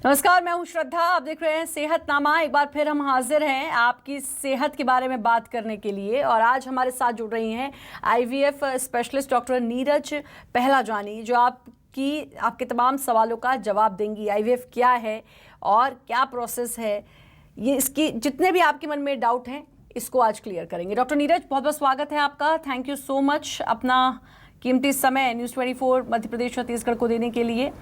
नमस्कार, मैं हूं श्रद्धा। आप देख रहे हैं सेहतनामा। एक बार फिर हम हाजिर हैं आपकी सेहत के बारे में बात करने के लिए। और आज हमारे साथ जुड़ रही हैं आईवीएफ स्पेशलिस्ट डॉक्टर नीरज पहलाजानी, जो आपके तमाम सवालों का जवाब देंगी। आईवीएफ क्या है और क्या प्रोसेस है, ये इसकी जितने भी आपके मन में डाउट हैं इसको आज क्लियर करेंगे। डॉक्टर नीरज, बहुत बहुत स्वागत है आपका। थैंक यू सो मच अपना कीमती समय न्यूज़ 24 मध्य प्रदेश छत्तीसगढ़ को देने के लिए।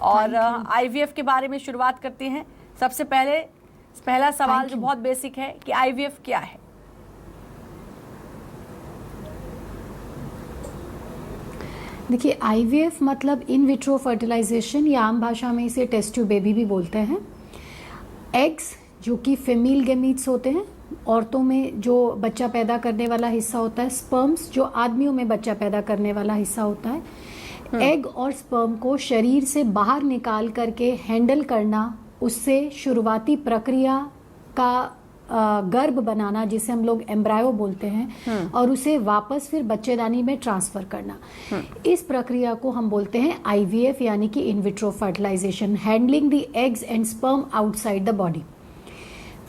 और आईवीएफ के बारे में शुरुआत करते हैं। सबसे पहला सवाल जो बहुत बेसिक है कि आईवीएफ क्या है? देखिए, आईवीएफ मतलब इन विट्रो फर्टिलाइजेशन, या आम भाषा में इसे टेस्ट ट्यूब बेबी भी बोलते हैं। एग्स जो कि फीमेल गैमीट्स होते हैं, औरतों में जो बच्चा पैदा करने वाला हिस्सा होता है, स्पर्म्स जो आदमियों में बच्चा पैदा करने वाला हिस्सा होता है। एग और स्पर्म को शरीर से बाहर निकाल करके हैंडल करना, उससे शुरुआती प्रक्रिया का गर्भ बनाना, जिसे हम लोग एम्ब्रायो बोलते हैं, और उसे वापस फिर बच्चेदानी में ट्रांसफर करना, इस प्रक्रिया को हम बोलते हैं आईवीएफ, यानी कि in vitro fertilisation, handling the eggs and sperm outside the body.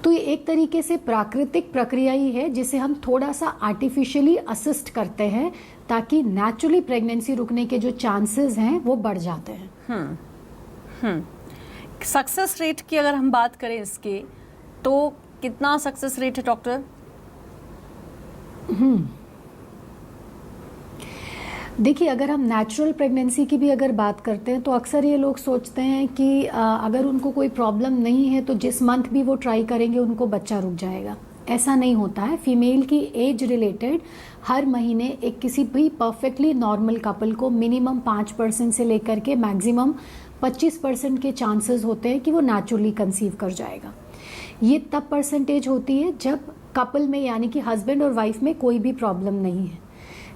तो ये एक तरीके से प्राकृतिक प्रक्रिया ही है, जिसे हम थोड़ा सा आर्टिफिशियली असिस्ट करते हैं, ताकि नेचुरली प्रेगनेंसी रुकने के जो चांसेस हैं वो बढ़ जाते हैं। सक्सेस रेट की अगर हम बात करें इसके, तो कितना सक्सेस रेट है डॉक्टर? देखिए, अगर हम नेचुरल प्रेगनेंसी की भी अगर बात करते हैं, तो अक्सर ये लोग सोचते हैं कि अगर उनको कोई प्रॉब्लम नहीं है तो जिस मंथ भी वो ट्राई करेंगे उनको बच्चा रुक जाएगा। ऐसा नहीं होता है। फीमेल की एज रिलेटेड हर महीने एक किसी भी परफेक्टली नॉर्मल कपल को मिनिमम 5% से लेकर के मैक्सिमम 25% के चांसेस होते हैं कि वो नेचुरली कंसीव कर जाएगा। ये तब परसेंटेज होती है जब कपल में, यानी कि हस्बैंड और वाइफ में कोई भी प्रॉब्लम नहीं है।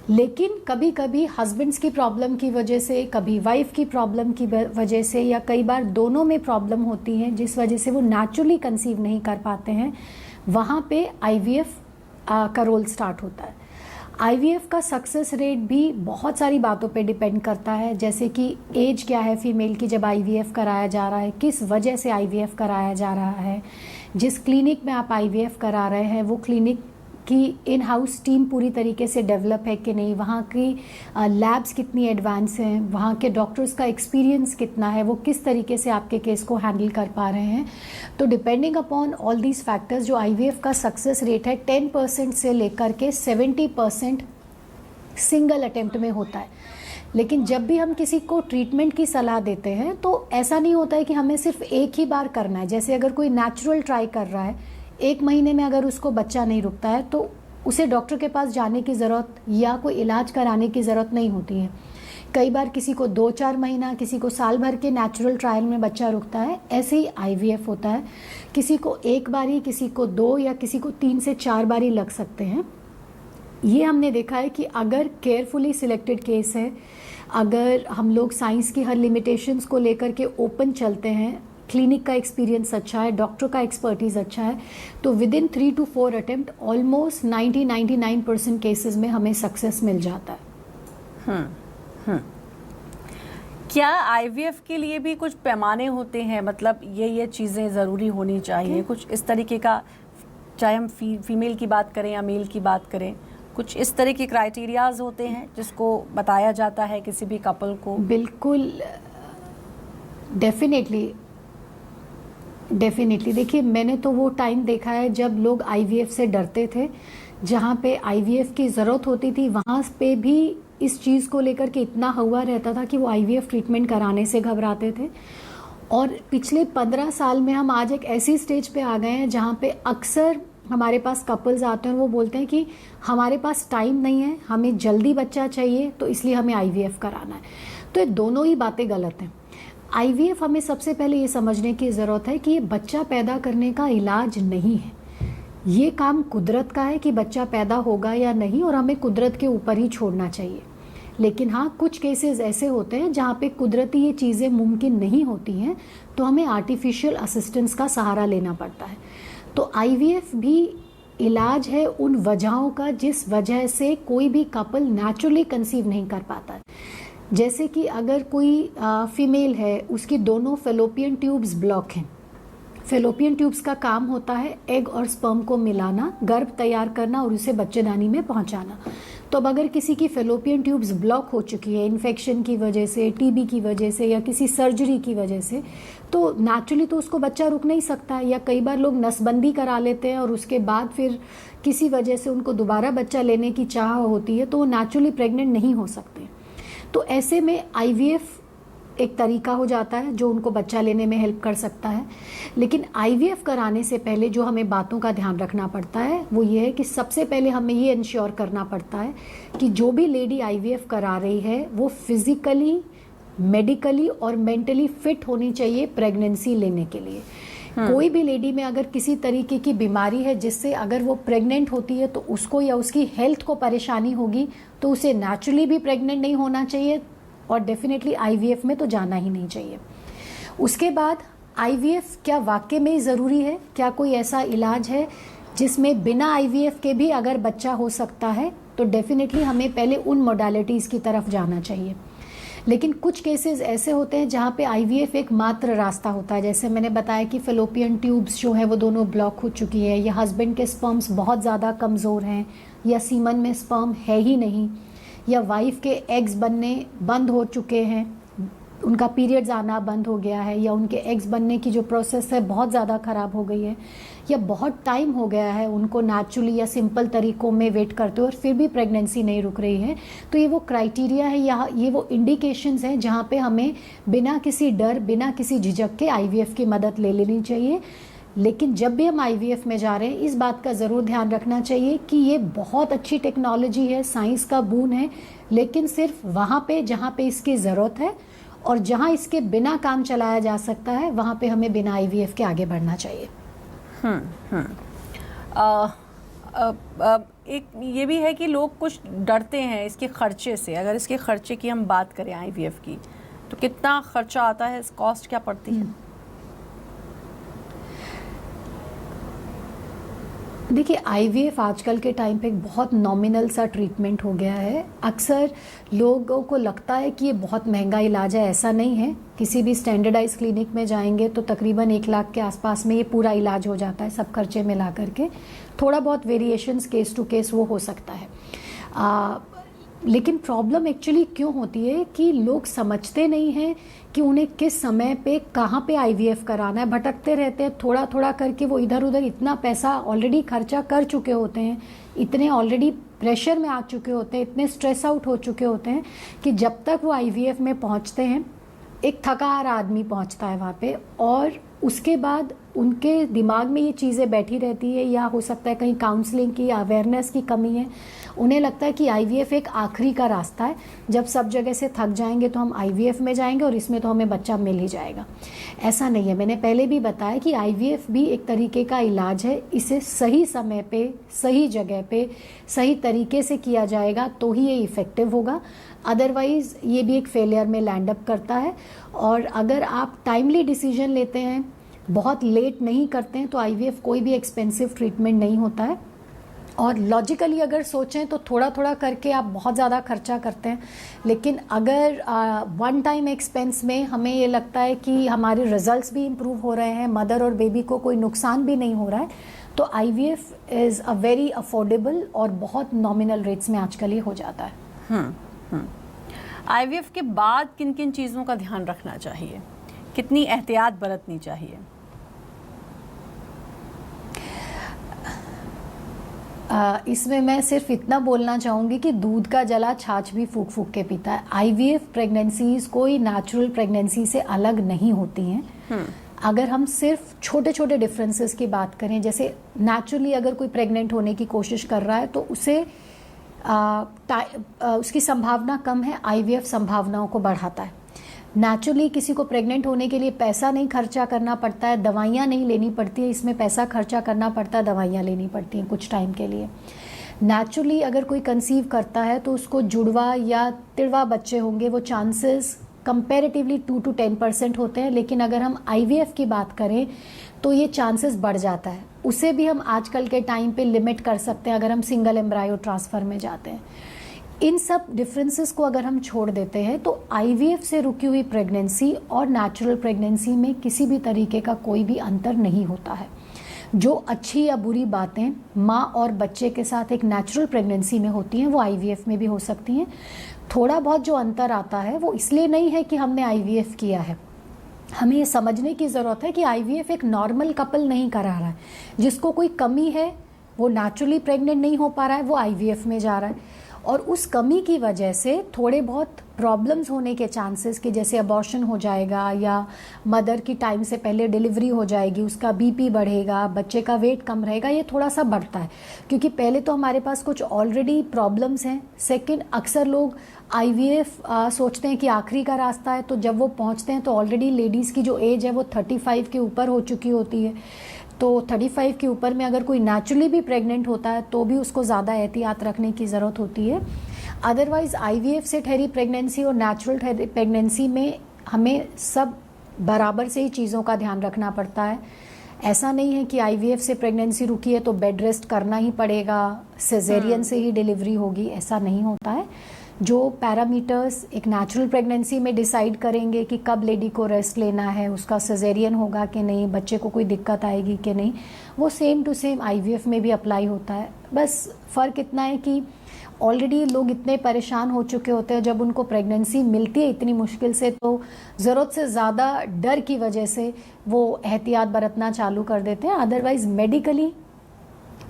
लेकिन कभी कभी हस्बैंड्स की प्रॉब्लम की वजह से, कभी वाइफ की प्रॉब्लम की वजह से, या कई बार दोनों में प्रॉब्लम होती है जिस वजह से वो नेचुरली कंसीव नहीं कर पाते हैं, वहाँ पे आईवीएफ का रोल स्टार्ट होता है। आईवीएफ का सक्सेस रेट भी बहुत सारी बातों पे डिपेंड करता है, जैसे कि एज क्या है फीमेल की जब आईवीएफ कराया जा रहा है, किस वजह से आईवीएफ कराया जा रहा है, जिस क्लिनिक में आप आईवीएफ करा रहे हैं वो क्लिनिक की इन हाउस टीम पूरी तरीके से डेवलप है कि नहीं, वहाँ की लैब्स कितनी एडवांस हैं, वहाँ के डॉक्टर्स का एक्सपीरियंस कितना है, वो किस तरीके से आपके केस को हैंडल कर पा रहे हैं। तो depending upon all these factors, जो आईवीएफ का सक्सेस रेट है 10% से लेकर के 70% सिंगल अटेम्प्ट में होता है। लेकिन जब भी हम किसी को ट्रीटमेंट की सलाह देते हैं तो ऐसा नहीं होता है कि हमें सिर्फ एक ही बार करना है। जैसे अगर कोई नेचुरल ट्राई कर रहा है, 1 महीने में अगर उसको बच्चा नहीं रुकता है तो उसे डॉक्टर के पास जाने की ज़रूरत या कोई इलाज कराने की ज़रूरत नहीं होती है। कई बार किसी को 2-4 महीना, किसी को साल भर के नेचुरल ट्रायल में बच्चा रुकता है। ऐसे ही आईवीएफ होता है, किसी को 1 बारी, किसी को 2 या किसी को 3 से 4 बारी लग सकते हैं। ये हमने देखा है कि अगर केयरफुली सिलेक्टेड केस है, अगर हम लोग साइंस की हर लिमिटेशंस को लेकर के ओपन चलते हैं, क्लिनिक का एक्सपीरियंस अच्छा है, डॉक्टर का एक्सपर्टीज़ अच्छा है, तो with in 3 to 4 attempt almost 99% cases में हमें सक्सेस मिल जाता है। क्या आईवीएफ के लिए भी कुछ पैमाने होते हैं? मतलब ये चीज़ें ज़रूरी होनी चाहिए, कुछ इस तरीके का, चाहे हम फीमेल की बात करें या मेल की बात करें, कुछ इस तरह के क्राइटेरियाज होते हैं जिसको बताया जाता है किसी भी कपल को? बिल्कुल, डेफिनेटली। देखिए, मैंने तो वो टाइम देखा है जब लोग आईवीएफ से डरते थे। जहाँ पे आईवीएफ की ज़रूरत होती थी वहाँ पे भी इस चीज़ को लेकर के इतना हुआ रहता था कि वो आईवीएफ ट्रीटमेंट कराने से घबराते थे। और पिछले 15 साल में हम आज एक ऐसी स्टेज पे आ गए हैं जहाँ पे अक्सर हमारे पास कपल्स आते हैं और वो बोलते हैं कि हमारे पास टाइम नहीं है, हमें जल्दी बच्चा चाहिए, तो इसलिए हमें आईवीएफ कराना है। तो ये दोनों ही बातें गलत हैं। आईवीएफ, हमें सबसे पहले ये समझने की ज़रूरत है कि ये बच्चा पैदा करने का इलाज नहीं है। ये काम कुदरत का है कि बच्चा पैदा होगा या नहीं, और हमें कुदरत के ऊपर ही छोड़ना चाहिए। लेकिन हाँ, कुछ केसेस ऐसे होते हैं जहाँ पे कुदरती ये चीज़ें मुमकिन नहीं होती हैं, तो हमें आर्टिफिशियल असिस्टेंस का सहारा लेना पड़ता है। तो आईवीएफ भी इलाज है उन वजहों का जिस वजह से कोई भी कपल नेचुरली कंसीव नहीं कर पाता है। जैसे कि अगर कोई फीमेल है, उसकी दोनों फेलोपियन ट्यूब्स ब्लॉक हैं। फेलोपियन ट्यूब्स का काम होता है एग और स्पर्म को मिलाना, गर्भ तैयार करना और उसे बच्चेदानी में पहुंचाना। तो अब अगर किसी की फेलोपियन ट्यूब्स ब्लॉक हो चुकी है इन्फेक्शन की वजह से, टीबी की वजह से या किसी सर्जरी की वजह से, तो नेचुरली तो उसको बच्चा रुक नहीं सकता है। या कई बार लोग नसबंदी करा लेते हैं और उसके बाद फिर किसी वजह से उनको दोबारा बच्चा लेने की चाह होती है, तो वो नेचुरली प्रेग्नेंट नहीं हो सकते। तो ऐसे में आईवीएफ एक तरीका हो जाता है जो उनको बच्चा लेने में हेल्प कर सकता है। लेकिन आईवीएफ कराने से पहले जो हमें बातों का ध्यान रखना पड़ता है वो ये है कि सबसे पहले हमें ये इंश्योर करना पड़ता है कि जो भी लेडी आईवीएफ करा रही है वो फिजिकली, मेडिकली और मेंटली फिट होनी चाहिए प्रेगनेंसी लेने के लिए। कोई भी लेडी में अगर किसी तरीके की बीमारी है जिससे अगर वो प्रेग्नेंट होती है तो उसको या उसकी हेल्थ को परेशानी होगी, तो उसे नेचुरली भी प्रेग्नेंट नहीं होना चाहिए और डेफिनेटली आईवीएफ में तो जाना ही नहीं चाहिए। उसके बाद आईवीएफ क्या वाकई में ज़रूरी है? क्या कोई ऐसा इलाज है जिसमें बिना आईवीएफ के भी अगर बच्चा हो सकता है? तो डेफिनेटली हमें पहले उन मोडालिटीज़ की तरफ जाना चाहिए। लेकिन कुछ केसेस ऐसे होते हैं जहाँ पे आईवीएफ एक मात्र रास्ता होता है। जैसे मैंने बताया कि फेलोपियन ट्यूब्स जो है वो दोनों ब्लॉक हो चुकी है, या हस्बैंड के स्पर्म्स बहुत ज़्यादा कमज़ोर हैं, या सीमन में स्पर्म है ही नहीं, या वाइफ के एग्स बनने बंद हो चुके हैं, उनका पीरियड्स आना बंद हो गया है, या उनके एग्स बनने की जो प्रोसेस है बहुत ज़्यादा ख़राब हो गई है, या बहुत टाइम हो गया है उनको नेचुरली या सिंपल तरीक़ों में वेट करते हुए और फिर भी प्रेगनेंसी नहीं रुक रही है। तो ये वो क्राइटेरिया है या ये वो इंडिकेशंस हैं जहाँ पे हमें बिना किसी डर, बिना किसी झिझक के आईवीएफ की मदद ले लेनी चाहिए। लेकिन जब भी हम आईवीएफ में जा रहे हैं इस बात का ज़रूर ध्यान रखना चाहिए कि ये बहुत अच्छी टेक्नोलॉजी है, साइंस का बून है, लेकिन सिर्फ वहाँ पे जहाँ पे इसकी ज़रूरत है और जहाँ इसके बिना काम चलाया जा सकता है वहाँ पे हमें बिना आईवीएफ के आगे बढ़ना चाहिए। एक ये भी है कि लोग कुछ डरते हैं इसके खर्चे से। अगर इसके खर्चे की हम बात करें आईवीएफ की, तो कितना खर्चा आता है, कॉस्ट क्या पड़ती है? देखिए, आईवीएफ आजकल के टाइम पे एक बहुत नॉमिनल सा ट्रीटमेंट हो गया है। अक्सर लोगों को लगता है कि ये बहुत महंगा इलाज है, ऐसा नहीं है। किसी भी स्टैंडर्डाइज क्लिनिक में जाएंगे तो तकरीबन 1 लाख के आसपास में ये पूरा इलाज हो जाता है, सब खर्चे मिला करके। थोड़ा बहुत वेरिएशंस केस टू केस वो हो सकता है। लेकिन प्रॉब्लम एक्चुअली क्यों होती है कि लोग समझते नहीं हैं कि उन्हें किस समय पे कहाँ पे आईवीएफ कराना है, भटकते रहते हैं। थोड़ा थोड़ा करके वो इधर उधर इतना पैसा ऑलरेडी खर्चा कर चुके होते हैं, इतने ऑलरेडी प्रेशर में आ चुके होते हैं, इतने स्ट्रेस आउट हो चुके होते हैं कि जब तक वो आईवीएफ में पहुँचते हैं एक थका हारा आदमी पहुँचता है वहाँ पे, और उसके बाद उनके दिमाग में ये चीज़ें बैठी रहती है, या हो सकता है कहीं काउंसलिंग की या अवेयरनेस की कमी है। उन्हें लगता है कि आईवीएफ एक आखिरी का रास्ता है, जब सब जगह से थक जाएंगे तो हम आईवीएफ में जाएंगे और इसमें तो हमें बच्चा मिल ही जाएगा। ऐसा नहीं है। मैंने पहले भी बताया कि आईवीएफ भी एक तरीके का इलाज है। इसे सही समय पे, सही जगह पे, सही तरीके से किया जाएगा तो ही ये इफ़ेक्टिव होगा। अदरवाइज़ ये भी एक फेलियर में लैंड अप करता है। और अगर आप टाइमली डिसीजन लेते हैं, बहुत लेट नहीं करते हैं, तो आईवीएफ कोई भी एक्सपेंसिव ट्रीटमेंट नहीं होता है। और लॉजिकली अगर सोचें तो थोड़ा थोड़ा करके आप बहुत ज़्यादा खर्चा करते हैं, लेकिन अगर वन टाइम एक्सपेंस में हमें ये लगता है कि हमारे रिजल्ट्स भी इम्प्रूव हो रहे हैं, मदर और बेबी को कोई नुकसान भी नहीं हो रहा है, तो IVF is a very affordable और बहुत नॉमिनल रेट्स में आजकल ये हो जाता है। आईवीएफ के बाद किन किन चीज़ों का ध्यान रखना चाहिए, कितनी एहतियात बरतनी चाहिए? इसमें मैं सिर्फ इतना बोलना चाहूँगी कि दूध का जला छाछ भी फूक फूक के पीता है। आईवीएफ प्रेगनेंसीज कोई नेचुरल प्रेगनेंसी से अलग नहीं होती हैं। अगर हम सिर्फ छोटे छोटे डिफरेंसेस की बात करें, जैसे नेचुरली अगर कोई प्रेग्नेंट होने की कोशिश कर रहा है तो उसे उसकी संभावना कम है, आईवीएफ संभावनाओं को बढ़ाता है। नेचुरली किसी को प्रेग्नेंट होने के लिए पैसा नहीं खर्चा करना पड़ता है, दवाइयाँ नहीं लेनी पड़ती है, इसमें पैसा खर्चा करना पड़ता है, दवाइयाँ लेनी पड़ती हैं कुछ टाइम के लिए। नेचुरली अगर कोई कंसीव करता है तो उसको जुड़वा या तिड़वा बच्चे होंगे, वो चांसेस कंपैरेटिवली 2 to 10% होते हैं। लेकिन अगर हम आईवीएफ की बात करें तो ये चांसेस बढ़ जाता है। उसे भी हम आजकल के टाइम पे लिमिट कर सकते हैं अगर हम सिंगल एम्ब्रायो ट्रांसफ़र में जाते हैं। इन सब डिफरेंसेस को अगर हम छोड़ देते हैं तो आईवीएफ से रुकी हुई प्रेगनेंसी और नेचुरल प्रेगनेंसी में किसी भी तरीके का कोई भी अंतर नहीं होता है। जो अच्छी या बुरी बातें माँ और बच्चे के साथ एक नेचुरल प्रेगनेंसी में होती हैं वो आईवीएफ में भी हो सकती हैं। थोड़ा बहुत जो अंतर आता है वो इसलिए नहीं है कि हमने आईवीएफ किया है, हमें ये समझने की ज़रूरत है कि आईवीएफ एक नॉर्मल कपल नहीं करा रहा है। जिसको कोई कमी है, वो नेचुरली प्रेग्नेंट नहीं हो पा रहा है, वो आईवीएफ में जा रहा है और उस कमी की वजह से थोड़े बहुत प्रॉब्लम्स होने के चांसेस कि जैसे अबॉर्शन हो जाएगा या मदर की टाइम से पहले डिलीवरी हो जाएगी, उसका बीपी बढ़ेगा, बच्चे का वेट कम रहेगा, ये थोड़ा सा बढ़ता है क्योंकि पहले तो हमारे पास कुछ ऑलरेडी प्रॉब्लम्स हैं। सेकंड, अक्सर लोग आईवीएफ सोचते हैं कि आखिरी का रास्ता है, तो जब वो पहुंचते हैं तो ऑलरेडी लेडीज़ की जो एज है वो 35 के ऊपर हो चुकी होती है। तो 35 के ऊपर में अगर कोई नेचुरली भी प्रेग्नेंट होता है तो भी उसको ज़्यादा एहतियात रखने की ज़रूरत होती है। अदरवाइज़ आईवीएफ से ठहरी प्रेगनेंसी और नेचुरल ठहरी प्रेगनेंसी में हमें सब बराबर से ही चीज़ों का ध्यान रखना पड़ता है। ऐसा नहीं है कि आईवीएफ से प्रेगनेंसी रुकी है तो बेड रेस्ट करना ही पड़ेगा, सिजेरियन से ही डिलीवरी होगी, ऐसा नहीं होता है। जो पैरामीटर्स एक नेचुरल प्रेगनेंसी में डिसाइड करेंगे कि कब लेडी को रेस्ट लेना है, उसका सिजेरियन होगा कि नहीं, बच्चे को कोई दिक्कत आएगी कि नहीं, वो सेम टू सेम आईवीएफ में भी अप्लाई होता है। बस फ़र्क इतना है कि ऑलरेडी लोग इतने परेशान हो चुके होते हैं, जब उनको प्रेगनेंसी मिलती है इतनी मुश्किल से तो ज़रूरत से ज़्यादा डर की वजह से वो एहतियात बरतना चालू कर देते हैं। Otherwise medically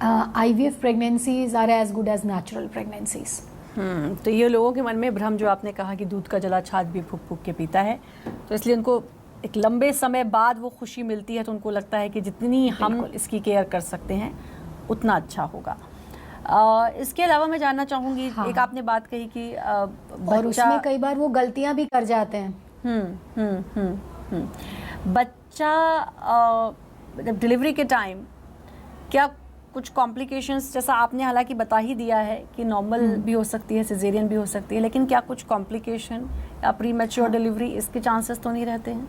IVF pregnancies are as good as natural pregnancies. तो ये लोगों के मन में भ्रम, जो आपने कहा कि दूध का जला छाछ भी फूक फूक के पीता है, तो इसलिए उनको एक लंबे समय बाद वो खुशी मिलती है तो उनको लगता है कि जितनी हम इसकी केयर कर सकते हैं उतना अच्छा होगा। इसके अलावा मैं जानना चाहूँगी, हाँ। एक आपने बात कही कि और उसमें कई बार वो गलतियां भी कर जाते हैं। बच्चा डिलीवरी के टाइम क्या कुछ कॉम्प्लिकेशंस, जैसा आपने हालांकि बता ही दिया है कि नॉर्मल भी हो सकती है, सिजेरियन भी हो सकती है, लेकिन क्या कुछ कॉम्प्लिकेशन या प्री मैच्योर डिलीवरी, इसके चांसेस तो नहीं रहते हैं?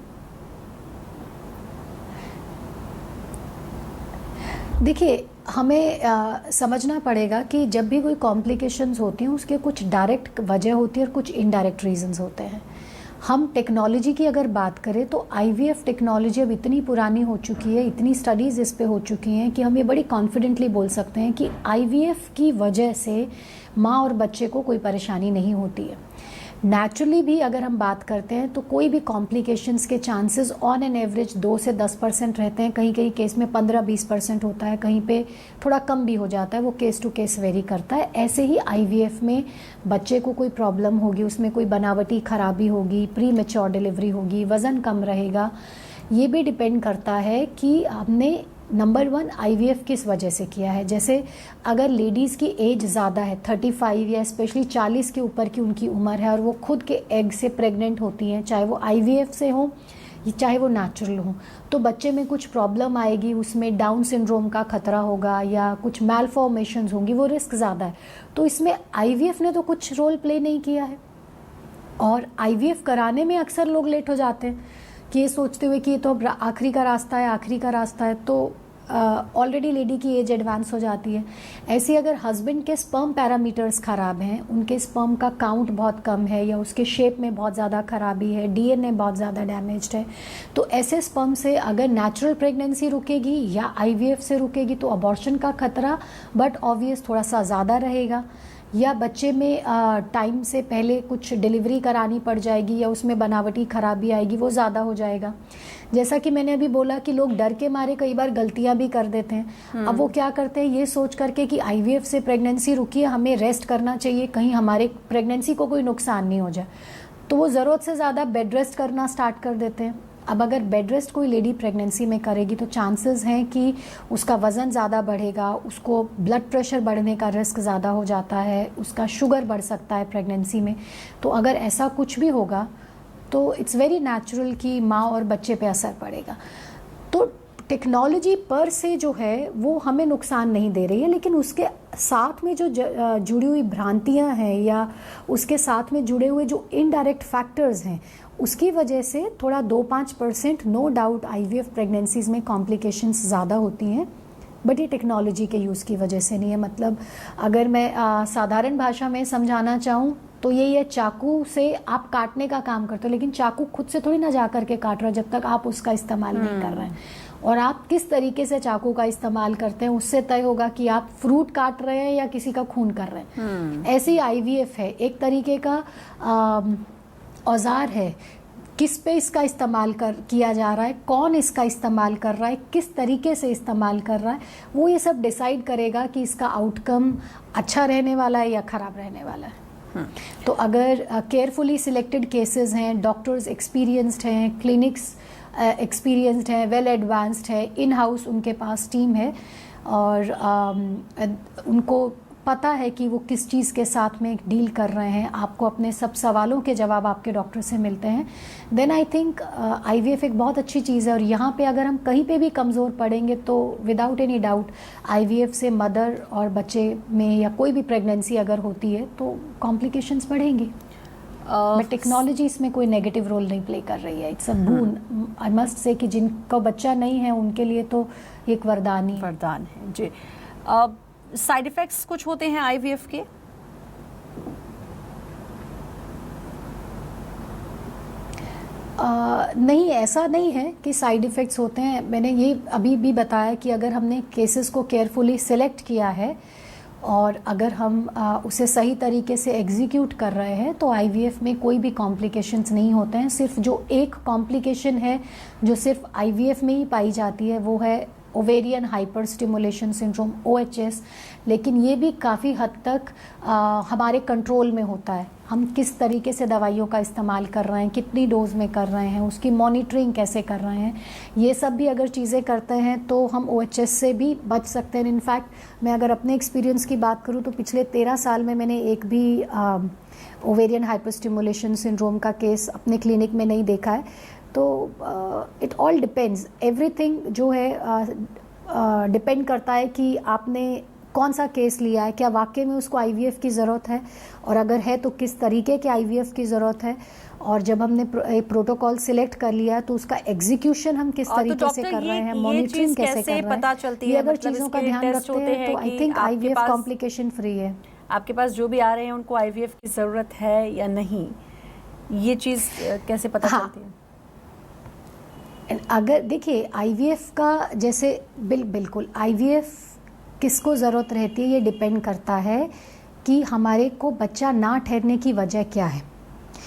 देखिए, हमें समझना पड़ेगा कि जब भी कोई कॉम्प्लिकेशंस होती हैं उसके कुछ डायरेक्ट वजह होती है और कुछ इनडायरेक्ट रीजंस होते हैं। हम टेक्नोलॉजी की अगर बात करें तो आईवीएफ टेक्नोलॉजी अब इतनी पुरानी हो चुकी है, इतनी स्टडीज़ इस पे हो चुकी हैं कि हम ये बड़ी कॉन्फिडेंटली बोल सकते हैं कि आईवीएफ की वजह से माँ और बच्चे को कोई परेशानी नहीं होती है। नेचुरली भी अगर हम बात करते हैं तो कोई भी कॉम्प्लिकेशंस के चांसेस ऑन एन एवरेज 2 से 10% रहते हैं। कहीं कहीं केस में 15-20% होता है, कहीं पे थोड़ा कम भी हो जाता है, वो केस टू केस वेरी करता है। ऐसे ही आईवीएफ में बच्चे को कोई प्रॉब्लम होगी, उसमें कोई बनावटी खराबी होगी, प्री मैच्योर डिलीवरी होगी, वज़न कम रहेगा, ये भी डिपेंड करता है कि आपने नंबर 1 आईवीएफ किस वजह से किया है। जैसे अगर लेडीज़ की एज ज़्यादा है, 35 या स्पेशली 40 के ऊपर की उनकी उम्र है और वो खुद के एग से प्रेग्नेंट होती हैं, चाहे वो आईवीएफ से हो चाहे वो नेचुरल हो, तो बच्चे में कुछ प्रॉब्लम आएगी, उसमें डाउन सिंड्रोम का खतरा होगा या कुछ मैलफॉर्मेशंस होंगी, वो रिस्क ज़्यादा है। तो इसमें आईवीएफ ने तो कुछ रोल प्ले नहीं किया है। और आईवीएफ कराने में अक्सर लोग लेट हो जाते हैं कि ये सोचते हुए कि ये तो अब आखिरी का रास्ता है, तो ऑलरेडी लेडी की एज एडवांस हो जाती है। ऐसे अगर हस्बैंड के स्पर्म पैरामीटर्स ख़राब हैं, उनके स्पर्म का काउंट बहुत कम है या उसके शेप में बहुत ज़्यादा खराबी है, डीएनए बहुत ज़्यादा डैमेज्ड है, तो ऐसे स्पर्म से अगर नेचुरल प्रेगनेंसी रुकेगी या आईवीएफ से रुकेगी तो अबॉर्शन का खतरा बट ऑब्वियस थोड़ा सा ज़्यादा रहेगा। या बच्चे में टाइम से पहले कुछ डिलीवरी करानी पड़ जाएगी या उसमें बनावटी खराबी आएगी, वो ज़्यादा हो जाएगा। जैसा कि मैंने अभी बोला कि लोग डर के मारे कई बार गलतियां भी कर देते हैं। अब वो क्या करते हैं, ये सोच करके कि आईवीएफ से प्रेगनेंसी रुकी है, हमें रेस्ट करना चाहिए, कहीं हमारे प्रेगनेंसी को कोई नुकसान नहीं हो जाए, तो वो ज़रूरत से ज़्यादा बेड रेस्ट करना स्टार्ट कर देते हैं। अब अगर बेड रेस्ट कोई लेडी प्रेगनेंसी में करेगी तो चांसेस हैं कि उसका वज़न ज़्यादा बढ़ेगा, उसको ब्लड प्रेशर बढ़ने का रिस्क ज़्यादा हो जाता है, उसका शुगर बढ़ सकता है प्रेगनेंसी में। तो अगर ऐसा कुछ भी होगा तो इट्स वेरी नेचुरल कि माँ और बच्चे पे असर पड़ेगा। तो टेक्नोलॉजी पर से जो है वो हमें नुकसान नहीं दे रही है, लेकिन उसके साथ में जो जुड़ी हुई भ्रांतियाँ हैं या उसके साथ में जुड़े हुए जो इनडायरेक्ट फैक्टर्स हैं, उसकी वजह से थोड़ा 2-5% नो डाउट आईवीएफ प्रेगनेंसीज़ में कॉम्प्लिकेशंस ज़्यादा होती हैं। बट ये टेक्नोलॉजी के यूज़ की वजह से नहीं है। मतलब अगर मैं साधारण भाषा में समझाना चाहूँ तो ये चाकू से आप काटने का काम करते हो, लेकिन चाकू खुद से थोड़ी ना जा करके काट रहा जब तक आप उसका इस्तेमाल नहीं कर रहे हैं। और आप किस तरीके से चाकू का इस्तेमाल करते हैं उससे तय होगा कि आप फ्रूट काट रहे हैं या किसी का खून कर रहे हैं। ऐसे ही IVF है, एक तरीके का औजार है। किस पे इसका इस्तेमाल किया जा रहा है, कौन इसका इस्तेमाल कर रहा है, किस तरीके से इस्तेमाल कर रहा है, वो ये सब डिसाइड करेगा कि इसका आउटकम अच्छा रहने वाला है या ख़राब रहने वाला है। तो अगर केयरफुली सिलेक्टेड केसेस हैं, डॉक्टर्स एक्सपीरियंस्ड हैं, क्लिनिक्स एक्सपीरियंस्ड हैं, वेल एडवांस्ड है, इन हाउस उनके पास टीम है और उनको पता है कि वो किस चीज़ के साथ में डील कर रहे हैं, आपको अपने सब सवालों के जवाब आपके डॉक्टर से मिलते हैं, देन आई थिंक IVF एक बहुत अच्छी चीज़ है। और यहाँ पे अगर हम कहीं पे भी कमज़ोर पड़ेंगे तो विदाउट एनी डाउट IVF से मदर और बच्चे में या कोई भी प्रेगनेंसी अगर होती है तो कॉम्प्लिकेशंस बढ़ेंगी। बट टेक्नोलॉजी इसमें कोई नेगेटिव रोल नहीं प्ले कर रही है। It's a boon, I must say कि जिनको बच्चा नहीं है उनके लिए तो एक वरदान ही वरदान है जी। साइड इफ़ेक्ट्स कुछ होते हैं IVF के? नहीं, ऐसा नहीं है कि साइड इफ़ेक्ट्स होते हैं। मैंने ये अभी भी बताया कि अगर हमने केसेस को केयरफुली सिलेक्ट किया है और अगर हम उसे सही तरीके से एग्जीक्यूट कर रहे हैं तो IVF में कोई भी कॉम्प्लिकेशंस नहीं होते हैं। सिर्फ जो एक कॉम्प्लिकेशन है जो सिर्फ IVF में ही पाई जाती है वो है ovarian hyper stimulation syndrome, OHS। लेकिन ये भी काफ़ी हद तक हमारे कंट्रोल में होता है। हम किस तरीके से दवाइयों का इस्तेमाल कर रहे हैं, कितनी डोज में कर रहे हैं, उसकी मॉनिटरिंग कैसे कर रहे हैं, ये सब भी अगर चीज़ें करते हैं तो हम OHS से भी बच सकते हैं। इनफैक्ट मैं अगर अपने एक्सपीरियंस की बात करूँ तो पिछले 13 साल में मैंने एक भी ओवेरियन हाइपर स्टिमुलेशन सिंड्रोम का केस अपने क्लिनिक में नहीं देखा है। तो इट ऑल डिपेंड्स, एवरीथिंग जो है डिपेंड करता है कि आपने कौन सा केस लिया है, क्या वाकई में उसको IVF की ज़रूरत है और अगर है तो किस तरीके के IVF की ज़रूरत है। और जब हमने प्रोटोकॉल सिलेक्ट कर लिया तो उसका एग्जीक्यूशन हम किस तरीके से कर रहे हैं, मॉनिटरिंग कैसे कर रहे पता चलती हैं, है, ये अगर मतलब चीज़ों का ध्यान रखते हैं तो I think IVF complication free है। आपके पास जो भी आ रहे हैं उनको IVF की ज़रूरत है या नहीं, ये चीज़ कैसे पता चलती है? अगर देखिए IVF का जैसे बिल्कुल IVF किसको ज़रूरत रहती है ये डिपेंड करता है कि हमारे को बच्चा ना ठहरने की वजह क्या है।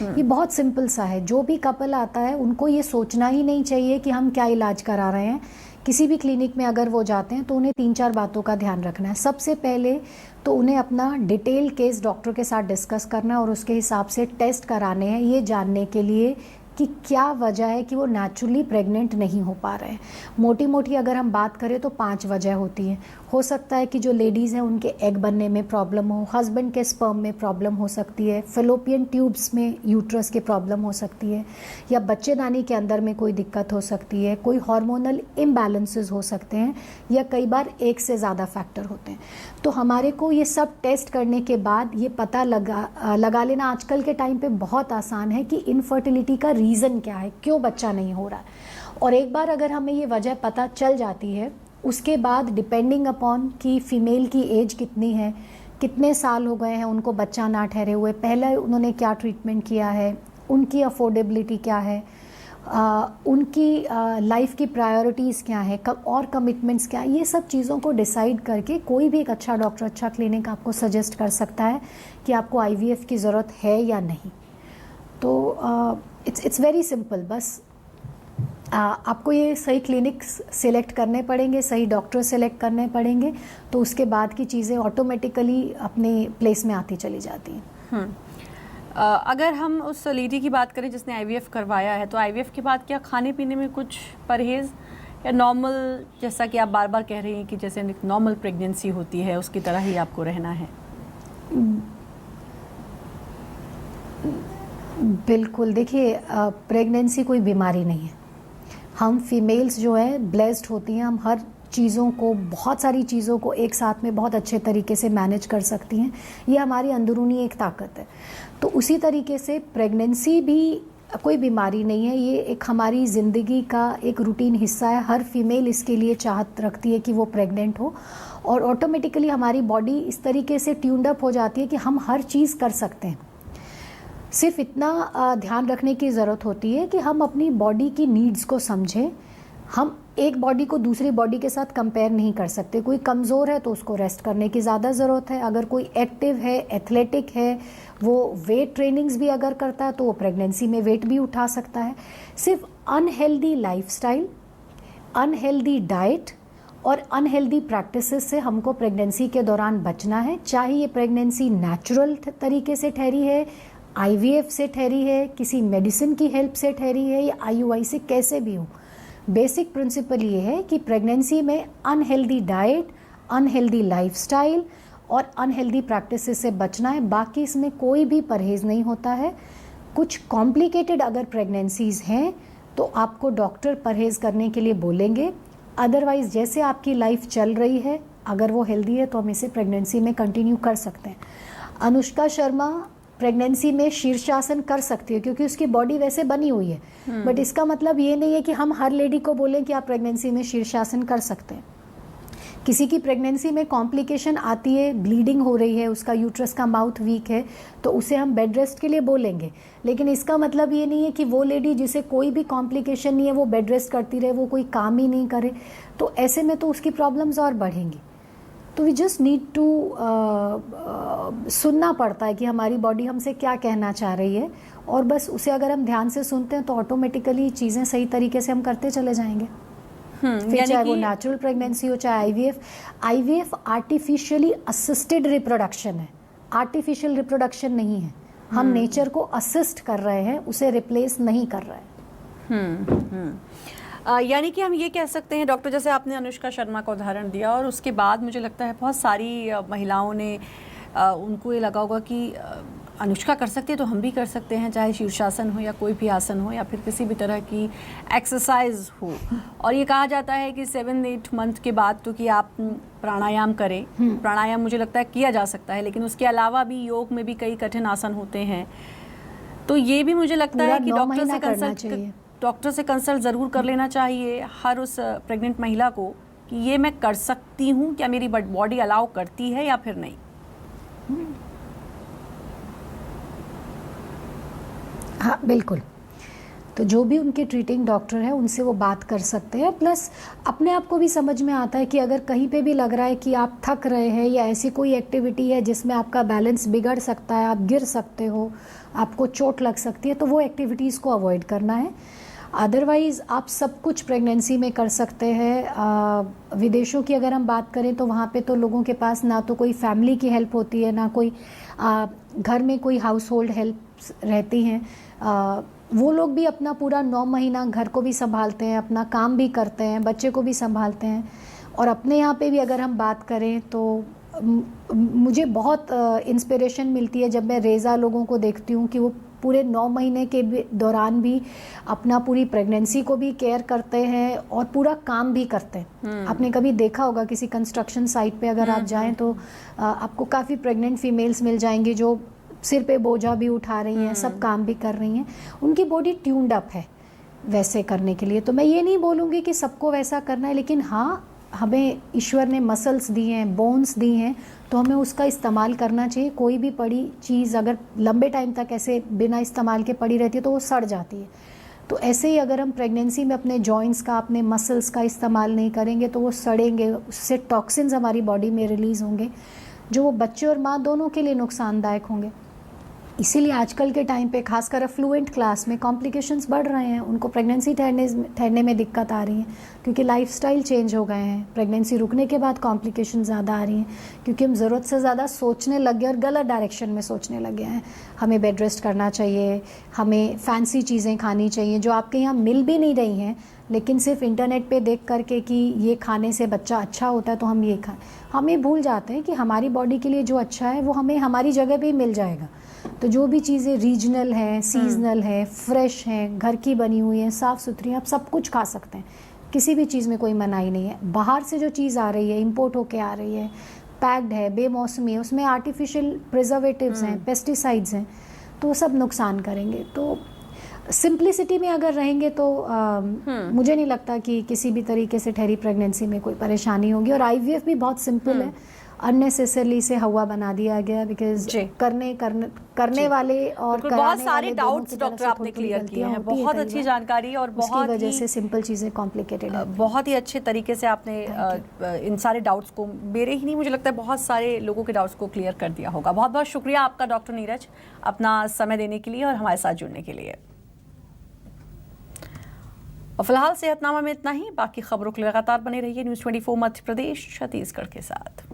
ये बहुत सिंपल सा है। जो भी कपल आता है उनको ये सोचना ही नहीं चाहिए कि हम क्या इलाज करा रहे हैं। किसी भी क्लिनिक में अगर वो जाते हैं तो उन्हें 3-4 बातों का ध्यान रखना है। सबसे पहले तो उन्हें अपना डिटेल केस डॉक्टर के साथ डिस्कस करना है और उसके हिसाब से टेस्ट कराने हैं, ये जानने के लिए कि क्या वजह है कि वो नेचुरली प्रेग्नेंट नहीं हो पा रहे हैं। मोटी मोटी अगर हम बात करें तो 5 वजह होती हैं। हो सकता है कि जो लेडीज़ हैं उनके एग बनने में प्रॉब्लम हो, हस्बैंड के स्पर्म में प्रॉब्लम हो सकती है, फेलोपियन ट्यूब्स में यूट्रस के प्रॉब्लम हो सकती है, या बच्चेदानी के अंदर में कोई दिक्कत हो सकती है, कोई हार्मोनल इम्बैलेंसेस हो सकते हैं, या कई बार एक से ज़्यादा फैक्टर होते हैं। तो हमारे को ये सब टेस्ट करने के बाद ये पता लगा लेना आजकल के टाइम पे बहुत आसान है कि इनफर्टिलिटी का रीज़न क्या है, क्यों बच्चा नहीं हो रहा है। और एक बार अगर हमें ये वजह पता चल जाती है, उसके बाद डिपेंडिंग अपॉन कि फ़ीमेल की एज कितनी है, कितने साल हो गए हैं उनको बच्चा ना ठहरे हुए, पहले उन्होंने क्या ट्रीटमेंट किया है, उनकी अफोर्डेबिलिटी क्या है, उनकी लाइफ की प्रायोरिटीज़ क्या है और कमिटमेंट्स क्या है, ये सब चीज़ों को डिसाइड करके कोई भी एक अच्छा डॉक्टर, अच्छा क्लिनिक आपको सजेस्ट कर सकता है कि आपको IVF की ज़रूरत है या नहीं। तो इट्स वेरी सिंपल। बस आपको ये सही क्लिनिक सेलेक्ट करने पड़ेंगे, सही डॉक्टर सेलेक्ट करने पड़ेंगे, तो उसके बाद की चीज़ें ऑटोमेटिकली अपने प्लेस में आती चली जाती हैं। अगर हम उस लेडी की बात करें जिसने IVF करवाया है, तो IVF के बाद क्या खाने पीने में कुछ परहेज़ या नॉर्मल, जैसा कि आप बार बार कह रही हैं कि जैसे नॉर्मल प्रेगनेंसी होती है उसकी तरह ही आपको रहना है? बिल्कुल। देखिए, प्रेगनेंसी कोई बीमारी नहीं है। हम फीमेल्स जो है ब्लेस्ड होती हैं, हम हर चीज़ों को, बहुत सारी चीज़ों को एक साथ में बहुत अच्छे तरीके से मैनेज कर सकती हैं। ये हमारी अंदरूनी एक ताकत है। तो उसी तरीके से प्रेगनेंसी भी कोई बीमारी नहीं है, ये एक हमारी ज़िंदगी का एक रूटीन हिस्सा है। हर फीमेल इसके लिए चाहत रखती है कि वो प्रेग्नेंट हो, और ऑटोमेटिकली हमारी बॉडी इस तरीके से ट्यून्ड अप हो जाती है कि हम हर चीज़ कर सकते हैं। सिर्फ इतना ध्यान रखने की ज़रूरत होती है कि हम अपनी बॉडी की नीड्स को समझें। हम एक बॉडी को दूसरी बॉडी के साथ कंपेयर नहीं कर सकते। कोई कमज़ोर है तो उसको रेस्ट करने की ज़्यादा ज़रूरत है, अगर कोई एक्टिव है, एथलेटिक है, वो वेट ट्रेनिंग्स भी अगर करता है तो वो प्रेगनेंसी में वेट भी उठा सकता है। सिर्फ अनहेल्दी लाइफस्टाइल, अनहेल्दी डाइट और अनहेल्दी प्रैक्टिसेस से हमको प्रेगनेंसी के दौरान बचना है। चाहे ये प्रेगनेंसी नेचुरल तरीके से ठहरी है, IVF से ठहरी है, किसी मेडिसिन की हेल्प से ठहरी है, या IUI से, कैसे भी हो, बेसिक प्रिंसिपल ये है कि प्रेगनेंसी में अनहेल्दी डाइट, अनहेल्दी लाइफस्टाइल और अनहेल्दी प्रैक्टिसेस से बचना है। बाकी इसमें कोई भी परहेज़ नहीं होता है। कुछ कॉम्प्लिकेटेड अगर प्रेगनेंसीज़ हैं तो आपको डॉक्टर परहेज़ करने के लिए बोलेंगे। अदरवाइज़ जैसे आपकी लाइफ चल रही है, अगर वो हेल्दी है तो हम इसे प्रेगनेंसी में कंटिन्यू कर सकते हैं। अनुष्का शर्मा प्रेगनेंसी में शीर्षासन कर सकती है क्योंकि उसकी बॉडी वैसे बनी हुई है, बट इसका मतलब ये नहीं है कि हम हर लेडी को बोलें कि आप प्रेगनेंसी में शीर्षासन कर सकते हैं। किसी की प्रेगनेंसी में कॉम्प्लिकेशन आती है, ब्लीडिंग हो रही है, उसका यूट्रस का माउथ वीक है, तो उसे हम बेड रेस्ट के लिए बोलेंगे। लेकिन इसका मतलब ये नहीं है कि वो लेडी जिसे कोई भी कॉम्प्लिकेशन नहीं है वो बेड रेस्ट करती रहे, वो कोई काम ही नहीं करे, तो ऐसे में तो उसकी प्रॉब्लम्स और बढ़ेंगी। तो वी जस्ट नीड टू सुनना पड़ता है कि हमारी बॉडी हमसे क्या कहना चाह रही है, और बस उसे अगर हम ध्यान से सुनते हैं तो ऑटोमेटिकली चीज़ें सही तरीके से हम करते चले जाएंगे। फिर चाहे वो नेचुरल प्रेगनेंसी हो, चाहे IVF आर्टिफिशियली असिस्टेड रिप्रोडक्शन है, आर्टिफिशियल रिप्रोडक्शन नहीं है। हम नेचर को असिस्ट कर रहे हैं, उसे रिप्लेस नहीं कर रहे हैं। यानी कि हम ये कह सकते हैं डॉक्टर, जैसे आपने अनुष्का शर्मा का उदाहरण दिया और उसके बाद मुझे लगता है बहुत सारी महिलाओं ने उनको ये लगा होगा कि अनुष्का कर सकती है तो हम भी कर सकते हैं, चाहे शीर्षासन हो या कोई भी आसन हो या फिर किसी भी तरह की एक्सरसाइज हो। और ये कहा जाता है कि 7-8 मंथ के बाद तो कि आप प्राणायाम करें। प्राणायाम मुझे लगता है किया जा सकता है, लेकिन उसके अलावा भी योग में भी कई कठिन आसन होते हैं। तो ये भी मुझे लगता है कि डॉक्टर से कंसल्ट ज़रूर कर लेना चाहिए हर उस प्रेग्नेंट महिला को कि ये मैं कर सकती हूँ, क्या मेरी बॉडी अलाउ करती है या फिर नहीं। हाँ बिल्कुल, तो जो भी उनके ट्रीटिंग डॉक्टर है उनसे वो बात कर सकते हैं। प्लस अपने आप को भी समझ में आता है कि अगर कहीं पे भी लग रहा है कि आप थक रहे हैं या ऐसी कोई एक्टिविटी है जिसमें आपका बैलेंस बिगड़ सकता है, आप गिर सकते हो, आपको चोट लग सकती है, तो वो एक्टिविटीज़ को अवॉइड करना है। अदरवाइज़ आप सब कुछ प्रेगनेंसी में कर सकते हैं। विदेशों की अगर हम बात करें तो वहाँ पे तो लोगों के पास ना तो कोई फैमिली की हेल्प होती है, ना कोई घर में कोई हाउस होल्ड हेल्प रहती हैं। वो लोग भी अपना पूरा 9 महीना घर को भी संभालते हैं, अपना काम भी करते हैं, बच्चे को भी संभालते हैं। और अपने यहाँ पे भी अगर हम बात करें तो मुझे बहुत इंस्पिरेशन मिलती है जब मैं रेज़ा लोगों को देखती हूँ कि वो पूरे 9 महीने के दौरान भी अपना पूरी प्रेगनेंसी को भी केयर करते हैं और पूरा काम भी करते हैं। आपने कभी देखा होगा किसी कंस्ट्रक्शन साइट पे अगर आप जाएं तो आपको काफ़ी प्रेग्नेंट फीमेल्स मिल जाएंगी जो सिर पे बोझा भी उठा रही हैं, सब काम भी कर रही हैं। उनकी बॉडी ट्यून्ड अप है वैसे करने के लिए। तो मैं ये नहीं बोलूँगी कि सबको वैसा करना है, लेकिन हाँ, हमें ईश्वर ने मसल्स दिए हैं, बोन्स दी हैं, तो हमें उसका इस्तेमाल करना चाहिए। कोई भी पड़ी चीज़ अगर लंबे टाइम तक ऐसे बिना इस्तेमाल के पड़ी रहती है तो वो सड़ जाती है। तो ऐसे ही अगर हम प्रेगनेंसी में अपने जॉइंट्स का, अपने मसल्स का इस्तेमाल नहीं करेंगे तो वो सड़ेंगे, उससे टॉक्सिन्स हमारी बॉडी में रिलीज़ होंगे जो वो बच्चे और माँ दोनों के लिए नुकसानदायक होंगे। इसीलिए आजकल के टाइम पे खासकर फ्लुएंट क्लास में कॉम्प्लिकेशंस बढ़ रहे हैं, उनको प्रेगनेंसी ठहरने में दिक्कत आ रही है क्योंकि लाइफस्टाइल चेंज हो गए हैं। प्रेगनेंसी रुकने के बाद कॉम्प्लिकेशन ज़्यादा आ रही हैं क्योंकि हम ज़रूरत से ज़्यादा सोचने लग गए और गलत डायरेक्शन में सोचने लग गए हैं। हमें बेड रेस्ट करना चाहिए, हमें फैंसी चीज़ें खानी चाहिए जो आपके यहाँ मिल भी नहीं रही हैं, लेकिन सिर्फ इंटरनेट पे देख करके कि ये खाने से बच्चा अच्छा होता है तो हम ये खाएं। हम ये भूल जाते हैं कि हमारी बॉडी के लिए जो अच्छा है वो हमें हमारी जगह पे ही मिल जाएगा। तो जो भी चीज़ें रीजनल हैं, सीजनल है, फ्रेश हैं, घर की बनी हुई हैं, साफ़ सुथरी, आप सब कुछ खा सकते हैं। किसी भी चीज़ में कोई मनाही नहीं है। बाहर से जो चीज़ आ रही है, इंपोर्ट होके आ रही है, पैक्ड है, बेमौसमी है, उसमें आर्टिफिशियल प्रिजर्वेटिव्स हैं, पेस्टिसाइड्स हैं, तो वो सब नुकसान करेंगे। तो सिंप्लिसिटी में अगर रहेंगे तो मुझे नहीं लगता कि किसी भी तरीके से ठहरी प्रेगनेंसी में कोई परेशानी होगी। और आईवीएफ भी बहुत सिंपल है, अननेसेसरली से हवा बना दिया गया, बिकॉज करने वाले और कराने बहुत सारे वाले दोनों डाउट्स की तरफ डॉक्टर से आपने थोड़ी-थोड़ी क्लियर गलतियां किए हैं, होती हैं बहुत कई अच्छी बार। जानकारी और उसकी बहुत वजह ही से सिंपल चीजें कॉम्प्लिकेटेड है। बहुत ही अच्छे तरीके से आपने इन सारे डाउट्स को, मेरे ही नहीं मुझे लगता है बहुत सारे लोगों के डाउट्स को क्लियर कर दिया होगा। बहुत बहुत शुक्रिया आपका डॉक्टर नीरज, अपना समय देने के लिए और हमारे साथ जुड़ने के लिए। और फिलहाल सेहतनामा में इतना ही, बाकी खबरों के लिए लगातार बने रहिए न्यूज़ 24 मध्य प्रदेश छत्तीसगढ़ के साथ।